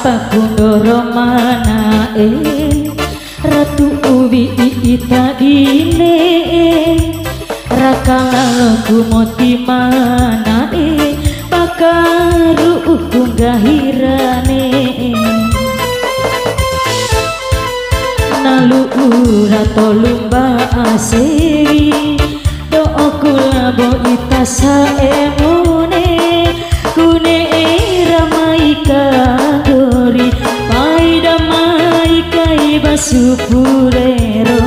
sapa kundoro mana Ratu uwi ita dine Rakala kumoti mana Pakaru ukung gahirane Nalu ura tolumba asiri Do'o kulabo ita saemune Kune ramai kadori Pai damai kai basupurero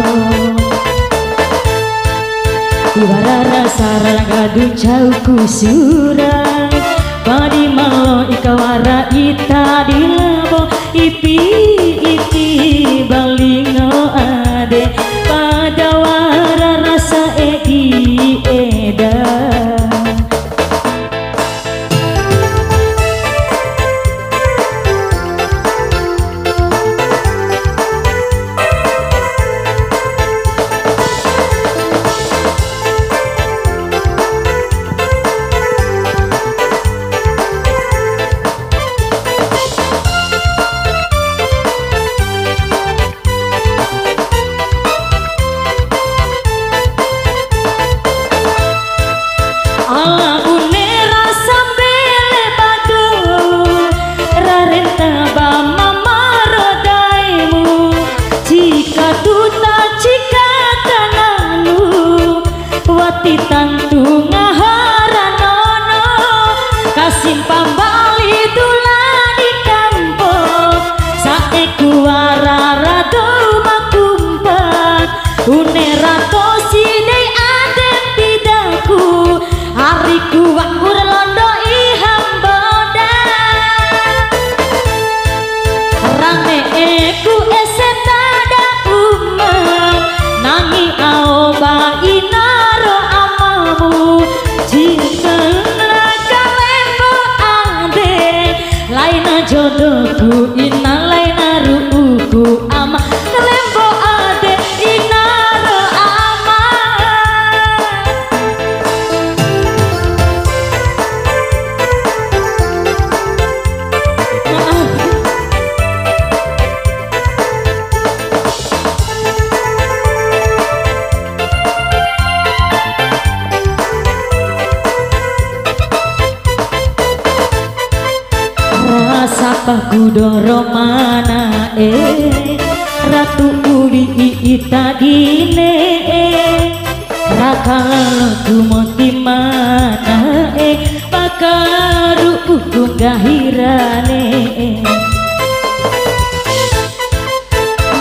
Iwarara sarang gadu jauh kusurai Padi malo ikawara ita dilabo Ipi balingo ade Pada wara rasa egi eda Tantu ngaharanono kasim pambali tulani kampo saeku wararado makumpat unerato sidai aden tidaku hariku wakur londo ihamboda rame eku esetada umat nangi aoba ina jodohku ina laina ruuku ama lembo ade ina ro ama Sapa kudoro mana Ratu uwi ita dine Rakala kumoti mana Pakaru ukung gahirane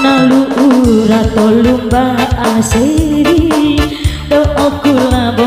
Nalu ura tolumba asiri Do'o kulabo